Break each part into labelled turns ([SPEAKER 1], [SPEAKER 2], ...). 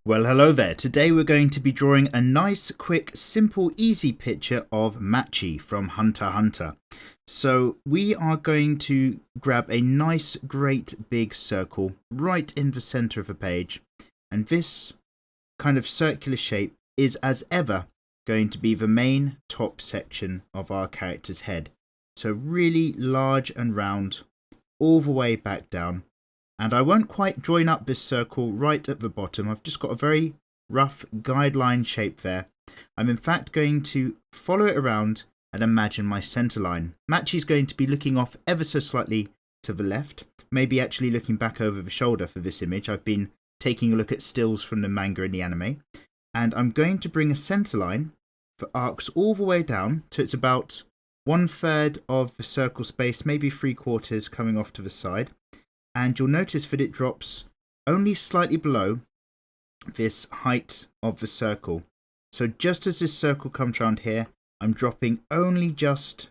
[SPEAKER 1] Well, hello there. Today we're going to be drawing a nice, quick, simple, easy picture of Machi from Hunter x Hunter. So we are going to grab a nice, great big circle right in the center of the page. And this kind of circular shape is, as ever, going to be the main top section of our character's head. So really large and round all the way back down. And I won't quite join up this circle right at the bottom. I've just got a very rough guideline shape there. I'm in fact going to follow it around and imagine my center line. Machi's going to be looking off ever so slightly to the left, maybe actually looking back over the shoulder for this image. I've been taking a look at stills from the manga and the anime. And I'm going to bring a center line that arcs all the way down, so it's about 1/3 of the circle space, maybe 3/4 coming off to the side. And you'll notice that it drops only slightly below this height of the circle. So just as this circle comes around here, I'm dropping only just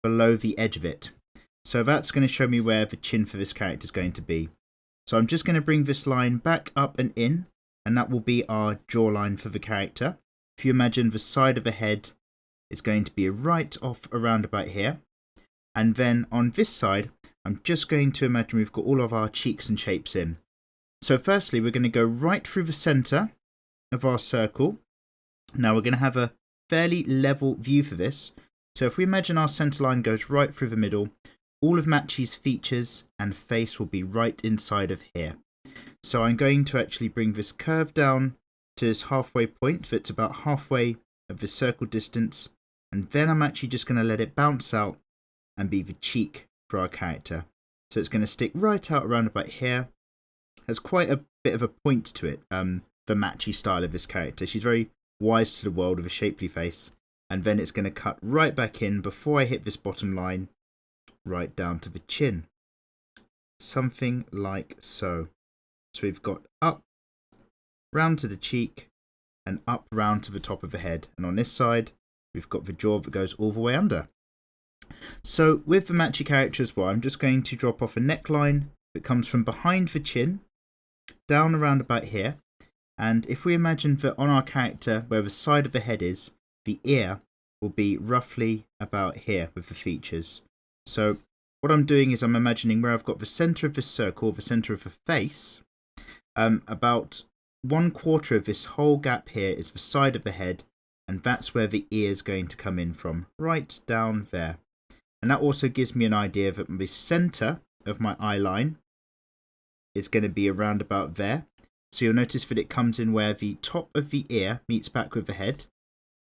[SPEAKER 1] below the edge of it. So that's going to show me where the chin for this character is going to be. So I'm just going to bring this line back up and in, and that will be our jawline for the character. If you imagine the side of the head is going to be right off around about here. And then on this side, I'm just going to imagine we've got all of our cheeks and shapes in. So firstly, we're going to go right through the center of our circle. Now we're going to have a fairly level view for this. So if we imagine our center line goes right through the middle, all of Machi's features and face will be right inside of here. So I'm going to actually bring this curve down to this halfway point that's about halfway of the circle distance. And then I'm actually just going to let it bounce out and be the cheek for our character. So it's going to stick right out around about here. Has quite a bit of a point to it, the Machi style of this character. She's very wise to the world with a shapely face. And then it's going to cut right back in before I hit this bottom line, right down to the chin. Something like so. So we've got up, round to the cheek, and up round to the top of the head. And on this side, we've got the jaw that goes all the way under. So with the Machi character as well, I'm just going to drop off a neckline that comes from behind the chin, down around about here. And if we imagine that on our character, where the side of the head is, the ear will be roughly about here with the features. So what I'm doing is I'm imagining where I've got the center of this circle, the center of the face, about 1/4 of this whole gap here is the side of the head, and that's where the ear is going to come in from, right down there. And that also gives me an idea that the center of my eye line is going to be around about there. So you'll notice that it comes in where the top of the ear meets back with the head.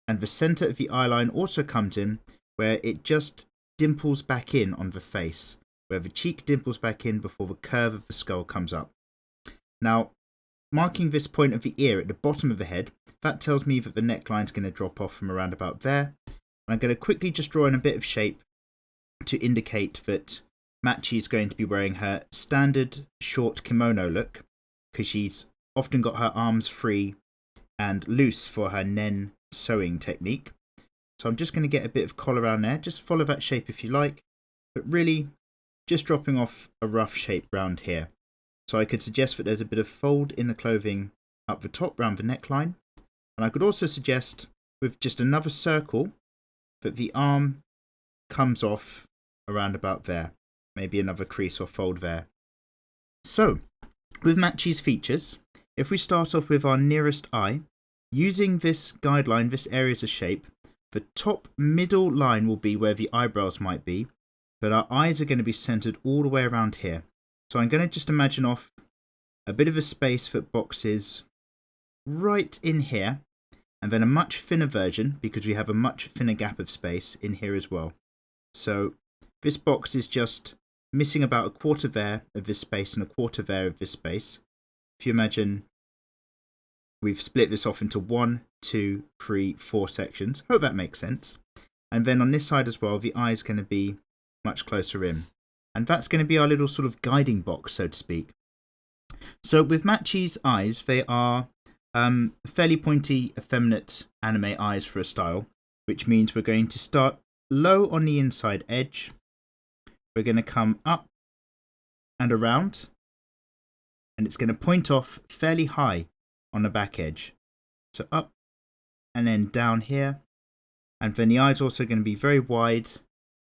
[SPEAKER 1] And the center of the eye line also comes in where it just dimples back in on the face, where the cheek dimples back in before the curve of the skull comes up. Now, marking this point of the ear at the bottom of the head, that tells me that the neckline is going to drop off from around about there. And I'm going to quickly just draw in a bit of shape to indicate that Machi is going to be wearing her standard short kimono look, because she's often got her arms free and loose for her nen sewing technique. So I'm just going to get a bit of collar around there. Just follow that shape if you like, but really just dropping off a rough shape round here. So I could suggest that there's a bit of fold in the clothing up the top round the neckline. And I could also suggest with just another circle that the arm comes off around about there. Maybe another crease or fold there. So, with Machi's features, if we start off with our nearest eye, using this guideline, this area as a shape, the top middle line will be where the eyebrows might be, but our eyes are going to be centered all the way around here. So I'm going to just imagine off a bit of a space that boxes right in here, and then a much thinner version, because we have a much thinner gap of space in here as well. So this box is just missing about 1/4 there of this space and 1/4 there of this space. If you imagine we've split this off into 1, 2, 3, 4 sections. Hope that makes sense. And then on this side as well, the eye is going to be much closer in. And that's going to be our little sort of guiding box, so to speak. So with Machi's eyes, they are fairly pointy, effeminate anime eyes for a style, which means we're going to start low on the inside edge. We're going to come up and around, and it's going to point off fairly high on the back edge. So up and then down here. And then the eye's also going to be very wide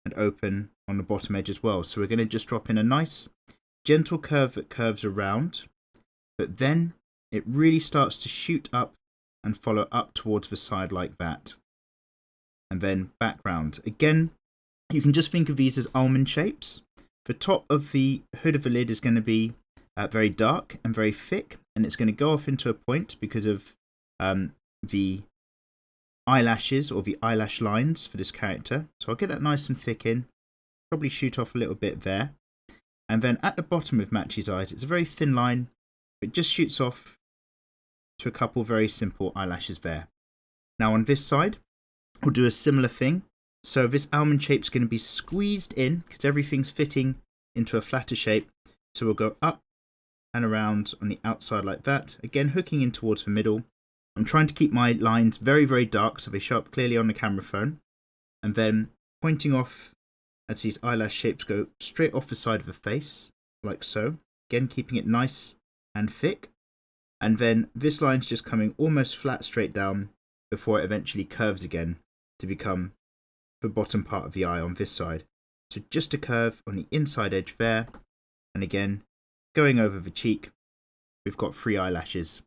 [SPEAKER 1] and open on the bottom edge as well. So we're going to just drop in a nice gentle curve that curves around, but then it really starts to shoot up and follow up towards the side like that. And then background. Again, you can just think of these as almond shapes. The top of the hood of the lid is going to be very dark and very thick, and it's going to go off into a point because of the eyelashes or the eyelash lines for this character. So I'll get that nice and thick in, probably shoot off a little bit there. And then at the bottom of Machi's eyes, it's a very thin line. It just shoots off to a couple very simple eyelashes there. Now on this side, we'll do a similar thing. So this almond shape is going to be squeezed in because everything's fitting into a flatter shape. So we'll go up and around on the outside like that. Again, hooking in towards the middle. I'm trying to keep my lines very, very dark so they show up clearly on the camera phone. And then pointing off as these eyelash shapes go straight off the side of the face, like so. Again, keeping it nice and thick. And then this line's just coming almost flat straight down before it eventually curves again to become the bottom part of the eye on this side. So just a curve on the inside edge there. And again, going over the cheek, we've got 3 eyelashes.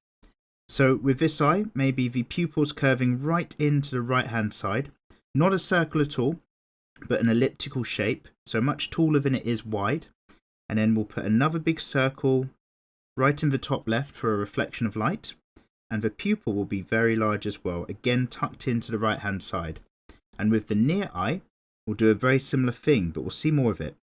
[SPEAKER 1] So with this eye, maybe the pupils curving right into the right hand side. Not a circle at all, but an elliptical shape. So much taller than it is wide. And then we'll put another big circle right in the top left for a reflection of light. And the pupil will be very large as well, again tucked into the right hand side. And with the near eye, we'll do a very similar thing, but we'll see more of it.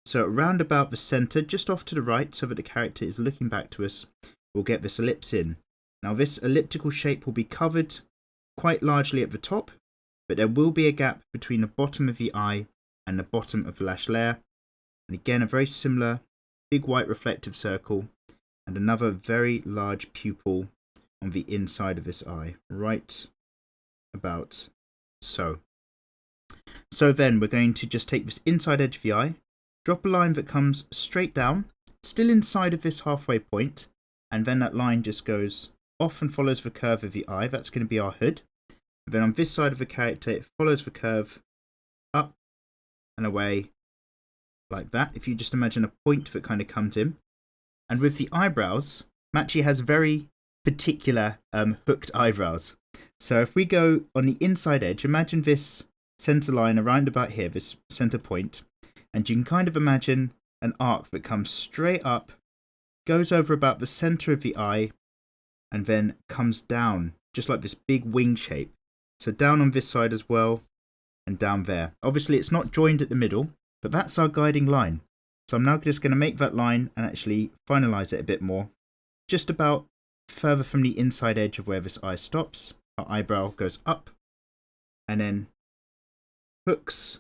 [SPEAKER 1] So around about the centre, just off to the right, so that the character is looking back to us, we'll get this ellipse in. Now this elliptical shape will be covered quite largely at the top, but there will be a gap between the bottom of the eye and the bottom of the lash layer. And again, a very similar big white reflective circle and another very large pupil on the inside of this eye, right about so. So then we're going to just take this inside edge of the eye, drop a line that comes straight down, still inside of this halfway point, and then that line just goes off and follows the curve of the eye. That's going to be our hood. And then on this side of the character, it follows the curve up and away like that. If you just imagine a point that kind of comes in. And with the eyebrows, Machi has very particular hooked eyebrows. So if we go on the inside edge, imagine this center line around about here, this center point, and you can kind of imagine an arc that comes straight up, goes over about the center of the eye, and then comes down, just like this big wing shape. So down on this side as well, and down there. Obviously it's not joined at the middle, but that's our guiding line. So I'm now just going to make that line and actually finalize it a bit more. Just about further from the inside edge of where this eye stops, our eyebrow goes up, and then hooks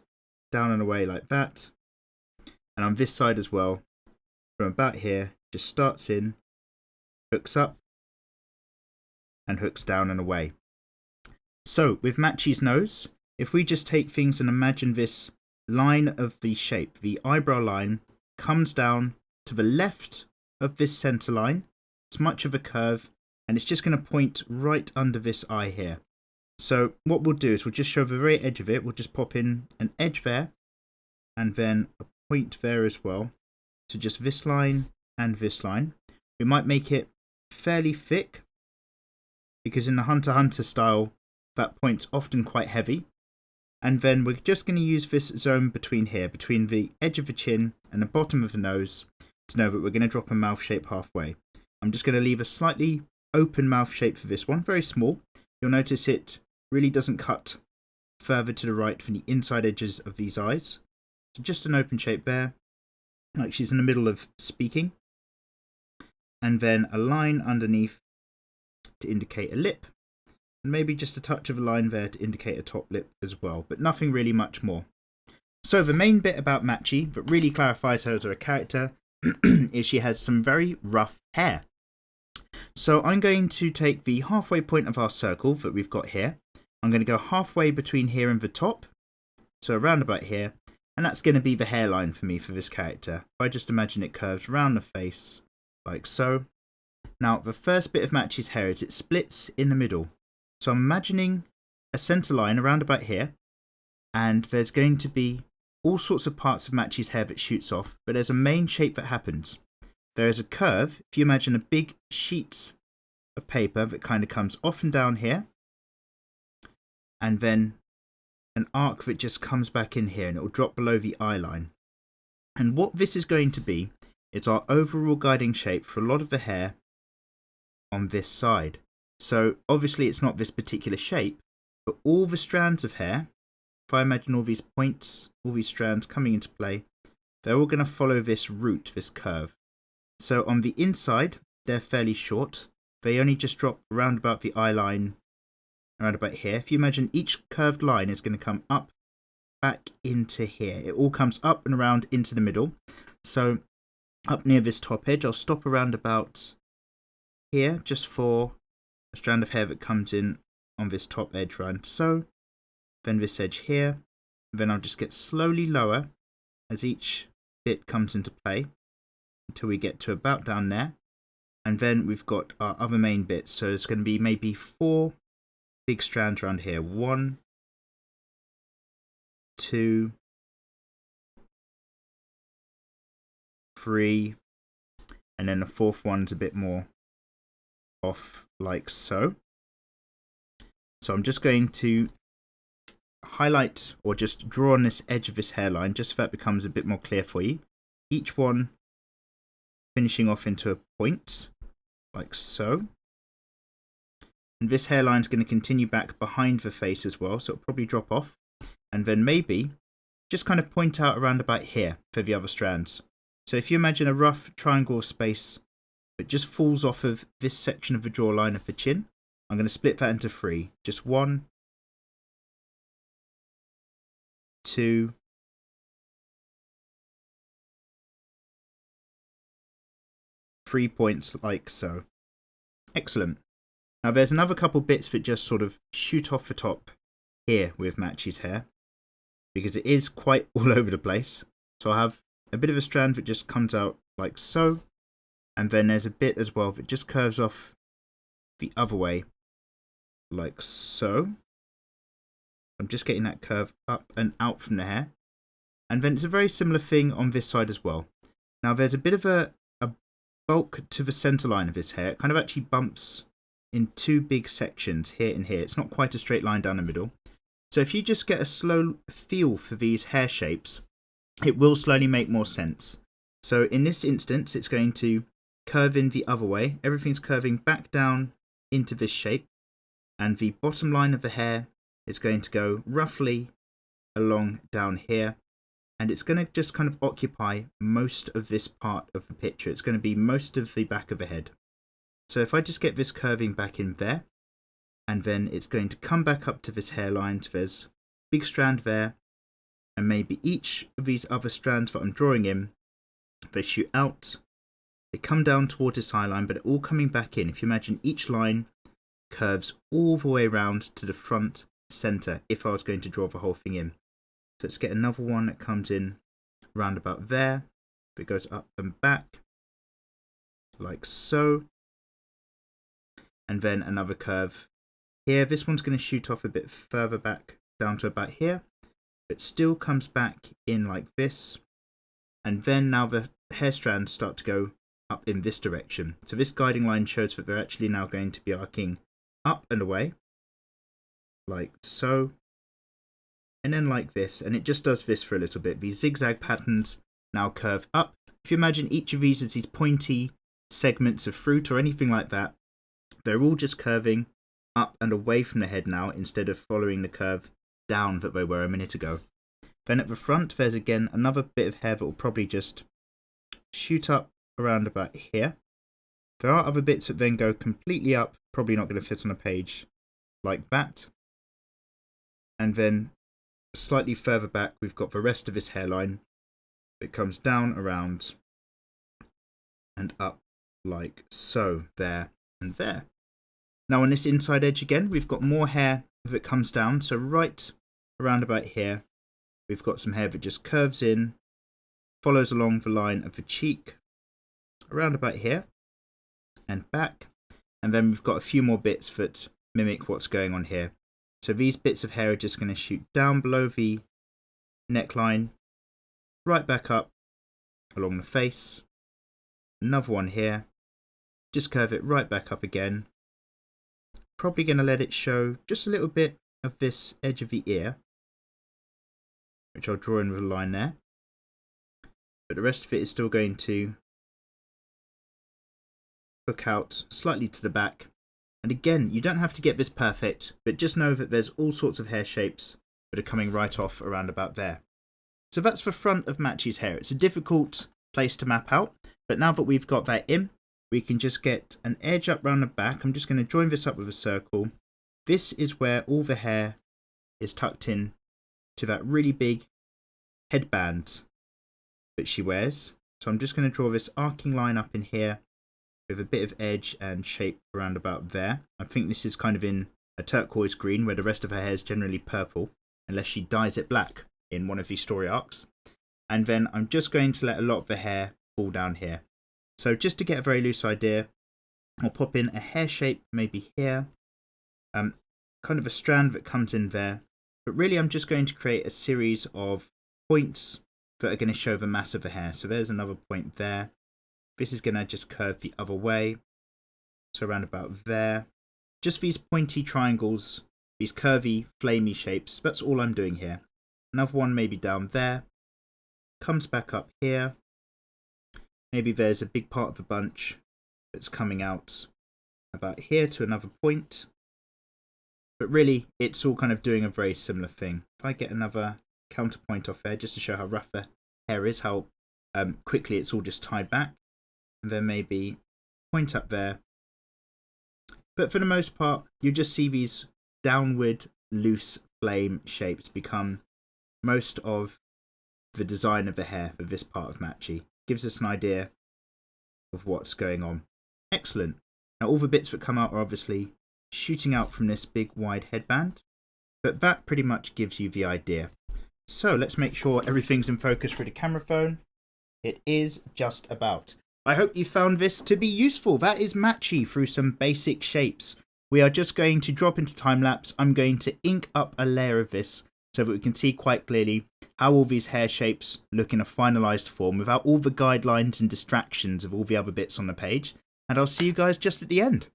[SPEAKER 1] down and away like that. And on this side as well, from about here, just starts in, hooks up, and hooks down and away. So with Machi's nose, if we just take things and imagine this line of the shape, the eyebrow line comes down to the left of this center line. It's much of a curve, and it's just going to point right under this eye here. So what we'll do is we'll just show the very edge of it. We'll just pop in an edge there, and then a point there as well. So just this line and this line. We might make it fairly thick, because in the Hunter x Hunter style, that point's often quite heavy. And then we're just going to use this zone between here, between the edge of the chin and the bottom of the nose, to know that we're going to drop a mouth shape halfway. I'm just going to leave a slightly open mouth shape for this one, very small. You'll notice it really doesn't cut further to the right from the inside edges of these eyes. So just an open shape there, like she's in the middle of speaking. And then a line underneath to indicate a lip. And maybe just a touch of a line there to indicate a top lip as well, but nothing really much more. So the main bit about Machi that really clarifies her as a character is she has some very rough hair. So I'm going to take the halfway point of our circle that we've got here. I'm going to go halfway between here and the top, so around about here, and that's going to be the hairline for me for this character. If I just imagine it curves around the face like so, Now, the first bit of Machi's hair is it splits in the middle. So I'm imagining a centre line around about here, and there's going to be all sorts of parts of Machi's hair that shoots off, but there's a main shape that happens. There is a curve. If you imagine a big sheet of paper that kind of comes off and down here, and then an arc that just comes back in here, and it will drop below the eye line. And what this is going to be, it's our overall guiding shape for a lot of the hair on this side. So obviously it's not this particular shape, but all the strands of hair, if I imagine all these points, all these strands coming into play, they're all going to follow this route, this curve. So on the inside, they're fairly short. They only just drop around about the eye line, around about here. If you imagine each curved line is going to come up, back into here. It all comes up and around into the middle. So up near this top edge, I'll stop around about here, just for a strand of hair that comes in on this top edge, right? So then this edge here, then I'll just get slowly lower as each bit comes into play until we get to about down there. And then we've got our other main bits. So it's going to be maybe 4 big strands around here. 1, 2, 3, and then the fourth one's a bit more off, like so. So I'm just going to highlight or just draw on this edge of this hairline just so that becomes a bit more clear for you. Each one finishing off into a point, like so. And this hairline is going to continue back behind the face as well, so it'll probably drop off. And then maybe just kind of point out around about here for the other strands. So if you imagine a rough triangle space that just falls off of this section of the jawline of the chin, I'm going to split that into 3. Just 1, 2, 3 points, like so. Excellent. Now there's another couple bits that just sort of shoot off the top here with Machi's hair, because it is quite all over the place. So I have a bit of a strand that just comes out like so, and then there's a bit as well that just curves off the other way, like so. I'm just getting that curve up and out from the hair. And then it's a very similar thing on this side as well. Now there's a bit of a bulk to the center line of his hair. It kind of actually bumps in 2 big sections here and here. It's not quite a straight line down the middle. So if you just get a slow feel for these hair shapes, it will slowly make more sense. So in this instance, it's going to curve in the other way. Everything's curving back down into this shape. And the bottom line of the hair is going to go roughly along down here. And it's going to just kind of occupy most of this part of the picture. It's going to be most of the back of the head. So if I just get this curving back in there, and then it's going to come back up to this hairline. So there's a big strand there, and maybe each of these other strands that I'm drawing in, they shoot out, they come down towards this eye line, but all coming back in. If you imagine each line curves all the way around to the front center, if I was going to draw the whole thing in. So let's get another one that comes in round about there. It goes up and back, like so. And then another curve here. This one's going to shoot off a bit further back down to about here. But still comes back in like this. And then now the hair strands start to go up in this direction. So this guiding line shows that they're actually now going to be arcing up and away, like so. And then like this, and it just does this for a little bit. These zigzag patterns now curve up. If you imagine each of these as these pointy segments of fruit or anything like that, they're all just curving up and away from the head now, instead of following the curve down that they were a minute ago. Then at the front, there's again another bit of hair that will probably just shoot up around about here. There are other bits that then go completely up, probably not going to fit on a page like that. And then slightly further back, we've got the rest of this hairline. It comes down, around, and up like so, there and there. Now on this inside edge again, we've got more hair that comes down. So right around about here, we've got some hair that just curves in, follows along the line of the cheek, around about here. and back. And then we've got a few more bits that mimic what's going on here. So these bits of hair are just going to shoot down below the neckline, right back up along the face. Another one here. Just curve it right back up again. Probably going to let it show just a little bit of this edge of the ear, which I'll draw in with a line there. But the rest of it is still going to hook out slightly to the back. And again, you don't have to get this perfect, but just know that there's all sorts of hair shapes that are coming right off around about there. So that's the front of Machi's hair. It's a difficult place to map out, but now that we've got that in, we can just get an edge up round the back. I'm just going to join this up with a circle. This is where all the hair is tucked in to that really big headband that she wears. So I'm just going to draw this arcing line up in here with a bit of edge and shape around about there. I think this is kind of in a turquoise green, where the rest of her hair is generally purple, unless she dyes it black in one of these story arcs. And then I'm just going to let a lot of the hair fall down here. So just to get a very loose idea, I'll pop in a hair shape maybe here, kind of a strand that comes in there. But really I'm just going to create a series of points that are going to show the mass of the hair. So there's another point there. This is going to just curve the other way. So around about there. Just these pointy triangles, these curvy, flamey shapes. That's all I'm doing here. Another one maybe down there. Comes back up here. Maybe there's a big part of the bunch that's coming out about here to another point. But really, it's all kind of doing a very similar thing. If I get another counterpoint off there, just to show how rough the hair is, how quickly it's all just tied back. And then maybe point up there. But for the most part, you just see these downward, loose flame shapes become most of the design of the hair for this part of Machi. Gives us an idea of what's going on. Excellent. Now all the bits that come out are obviously shooting out from this big wide headband, but that pretty much gives you the idea. So let's make sure everything's in focus for the camera phone. It is just about. I hope you found this to be useful. That is Machi through some basic shapes. We are just going to drop into time lapse. I'm going to ink up a layer of this so that we can see quite clearly how all these hair shapes look in a finalized form without all the guidelines and distractions of all the other bits on the page. And I'll see you guys just at the end.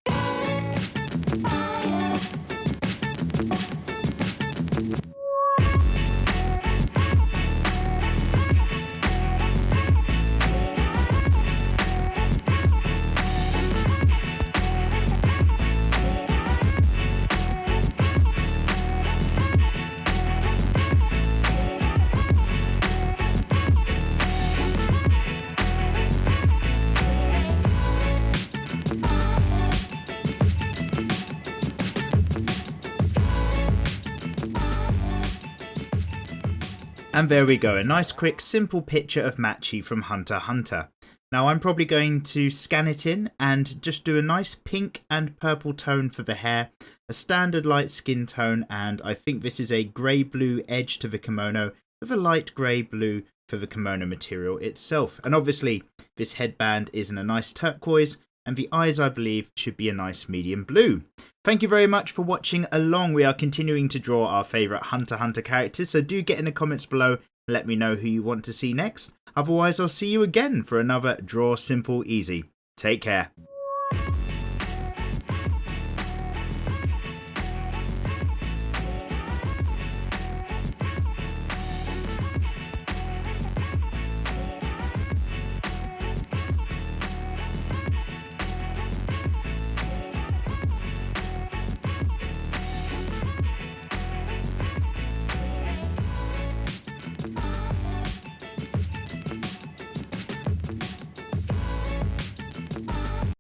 [SPEAKER 1] And there we go, a nice quick simple picture of Machi from Hunter x Hunter. Now I'm probably going to scan it in and just do a nice pink and purple tone for the hair, a standard light skin tone, and I think this is a grey blue edge to the kimono with a light grey blue for the kimono material itself. And obviously this headband is in a nice turquoise, and the eyes I believe should be a nice medium blue. Thank you very much for watching along. We are continuing to draw our favourite Hunter x Hunter characters, so do get in the comments below and let me know who you want to see next. Otherwise, I'll see you again for another Draw Simple Easy. Take care.